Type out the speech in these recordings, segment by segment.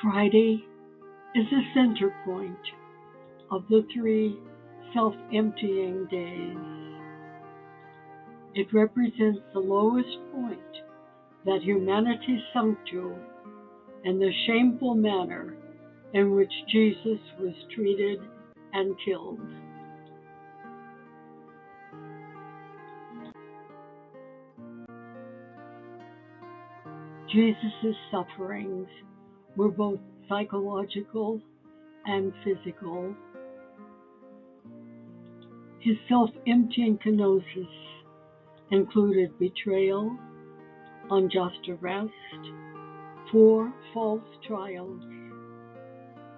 Friday is the center point of the 3 self-emptying days. It represents the lowest point that humanity sunk to and the shameful manner in which Jesus was treated and killed. Jesus' sufferings were both psychological and physical. His self-emptying kenosis included betrayal, unjust arrest, 4 false trials,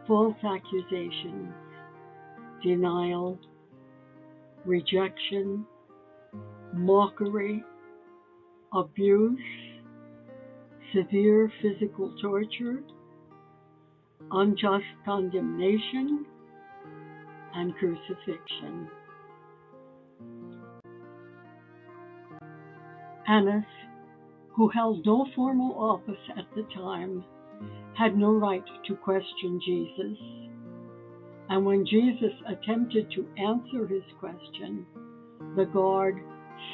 false accusations, denial, rejection, mockery, abuse, severe physical torture, unjust condemnation, and crucifixion. Annas, who held no formal office at the time, had no right to question Jesus. And when Jesus attempted to answer his question, the guard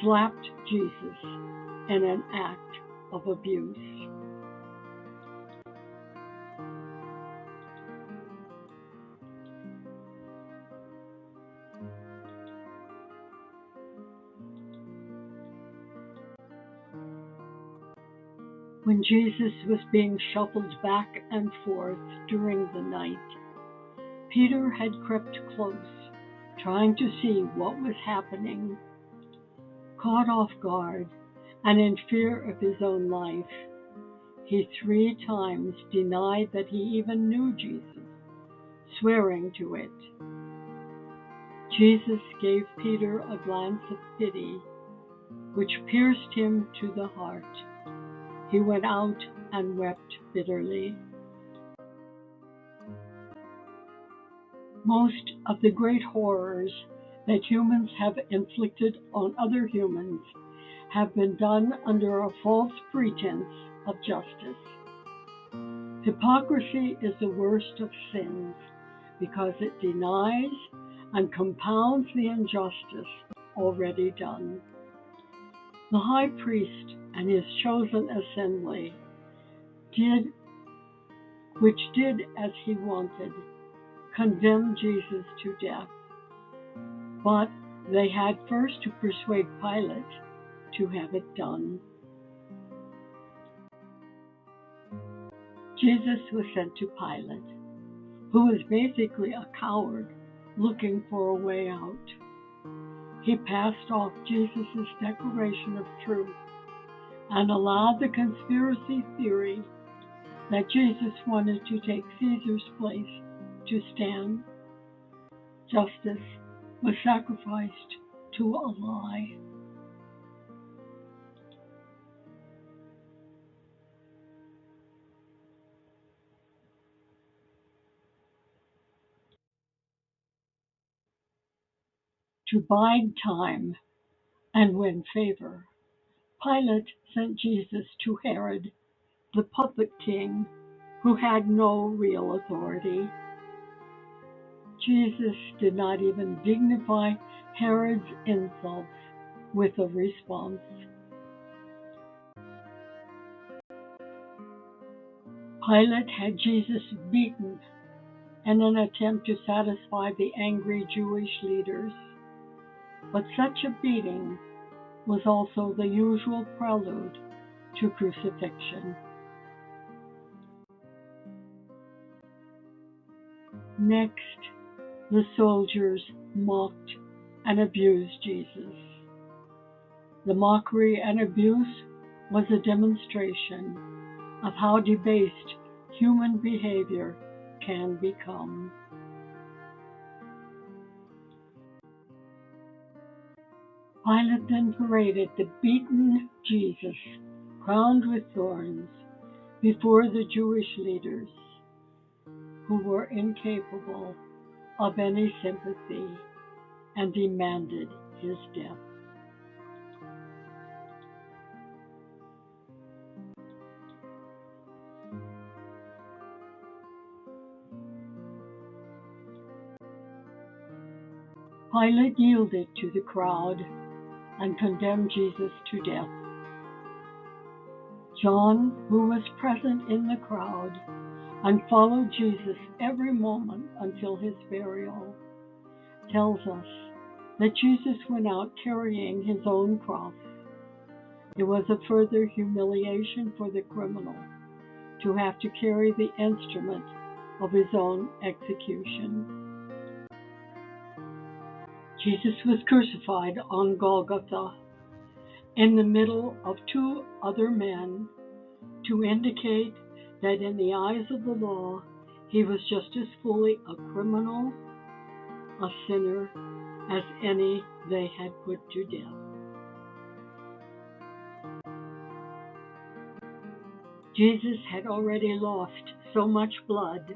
slapped Jesus in an act of abuse. When Jesus was being shuffled back and forth during the night, Peter had crept close, trying to see what was happening. Caught off guard and in fear of his own life, he 3 times denied that he even knew Jesus, swearing to it. Jesus gave Peter a glance of pity, which pierced him to the heart. He went out and wept bitterly. Most of the great horrors that humans have inflicted on other humans have been done under a false pretense of justice. Hypocrisy is the worst of sins because it denies and compounds the injustice already done. The high priest and his chosen assembly which did as he wanted, condemned Jesus to death. But they had first to persuade Pilate to have it done. Jesus was sent to Pilate, who was basically a coward looking for a way out. He passed off Jesus' declaration of truth and allowed the conspiracy theory that Jesus wanted to take Caesar's place to stand. Justice was sacrificed to a lie. To bide time and win favor, Pilate sent Jesus to Herod, the puppet king, who had no real authority. Jesus did not even dignify Herod's insults with a response. Pilate had Jesus beaten in an attempt to satisfy the angry Jewish leaders. But such a beating was also the usual prelude to crucifixion. Next, the soldiers mocked and abused Jesus. The mockery and abuse was a demonstration of how debased human behavior can become. Pilate then paraded the beaten Jesus, crowned with thorns, before the Jewish leaders, who were incapable of any sympathy and demanded his death. Pilate yielded to the crowd and condemned Jesus to death. John, who was present in the crowd and followed Jesus every moment until his burial, tells us that Jesus went out carrying his own cross. It was a further humiliation for the criminal to have to carry the instrument of his own execution. Jesus was crucified on Golgotha in the middle of two other men to indicate that in the eyes of the law, he was just as fully a criminal, a sinner, as any they had put to death. Jesus had already lost so much blood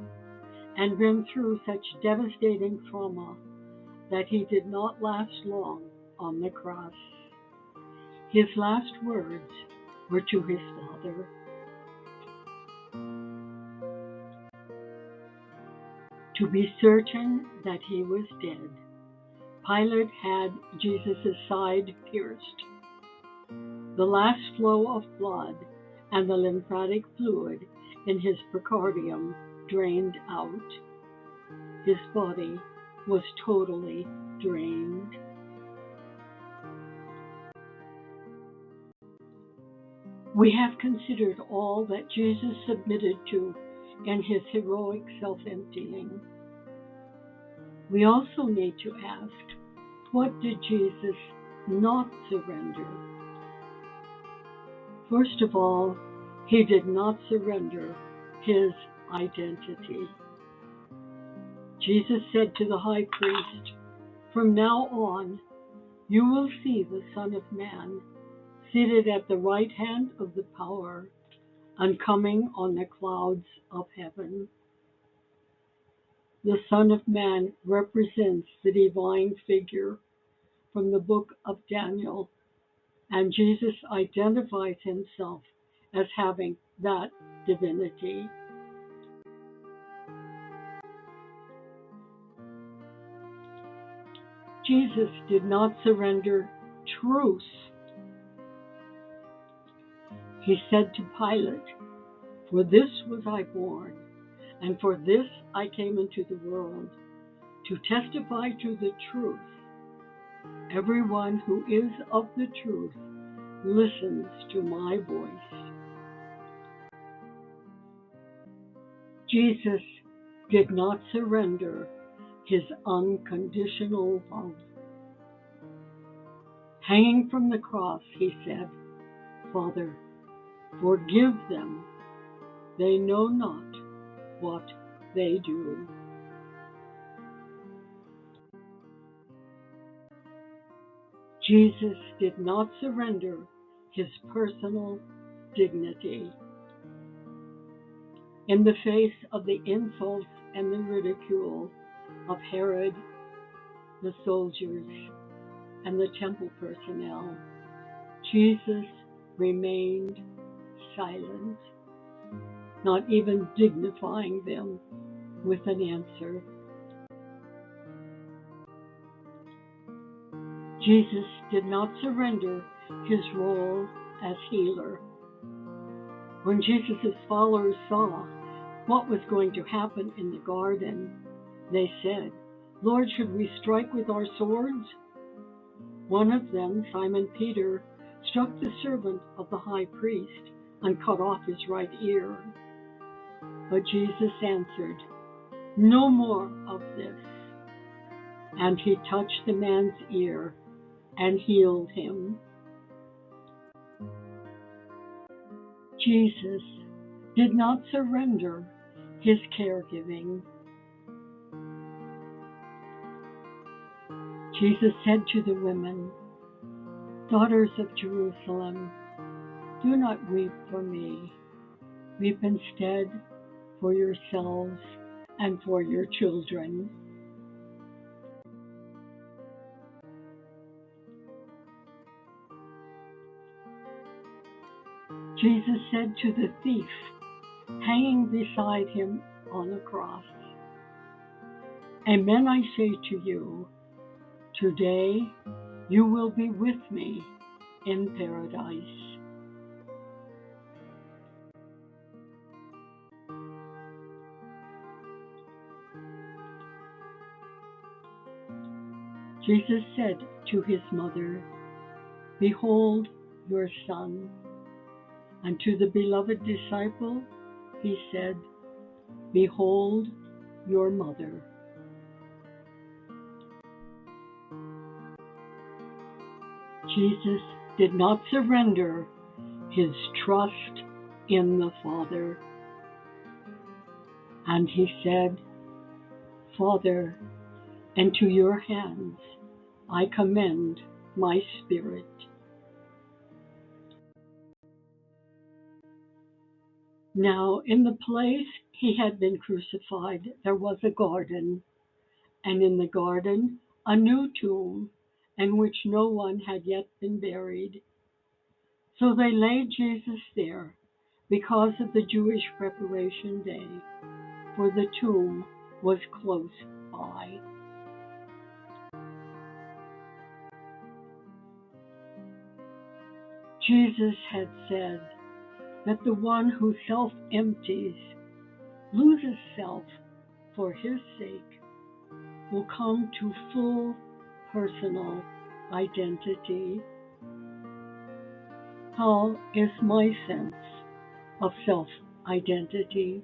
and been through such devastating trauma that he did not last long on the cross. His last words were to his Father. To be certain that he was dead, Pilate had Jesus' side pierced. The last flow of blood and the lymphatic fluid in his pericardium drained out. His body was totally drained. We have considered all that Jesus submitted to in his heroic self-emptying. We also need to ask, what did Jesus not surrender? First of all, he did not surrender his identity. Jesus said to the high priest, "From now on, you will see the Son of Man seated at the right hand of the power and coming on the clouds of heaven." The Son of Man represents the divine figure from the book of Daniel, and Jesus identifies himself as having that divinity. Jesus did not surrender truth. He said to Pilate, "For this was I born, and for this I came into the world, to testify to the truth. Everyone who is of the truth listens to my voice." Jesus did not surrender his unconditional love. Hanging from the cross, he said, "Father, forgive them. They know not what they do." Jesus did not surrender his personal dignity. In the face of the insults and the ridicule of Herod, the soldiers, and the temple personnel, Jesus remained silent, not even dignifying them with an answer. Jesus did not surrender his role as healer. When Jesus' followers saw what was going to happen in the garden, they said, "Lord, should we strike with our swords?" One of them, Simon Peter, struck the servant of the high priest and cut off his right ear. But Jesus answered, "No more of this." And he touched the man's ear and healed him. Jesus did not surrender his caregiving. Jesus said to the women, "Daughters of Jerusalem, do not weep for me. Weep instead for yourselves and for your children." Jesus said to the thief hanging beside him on the cross, "Amen, I say to you, Today you will be with me in paradise. Jesus said to his mother, Behold your son. And to the beloved disciple, he said, Behold your mother. Jesus did not surrender his trust in the Father. And he said, Father, into your hands I commend my spirit. Now, in the place he had been crucified, there was a garden, and in the garden a new tomb, in which no one had yet been buried. So they laid Jesus there, because of the Jewish preparation day, for the tomb was close by. Jesus had said that the one who self-empties, loses self for his sake, will come to full personal identity. How is my sense of self-identity?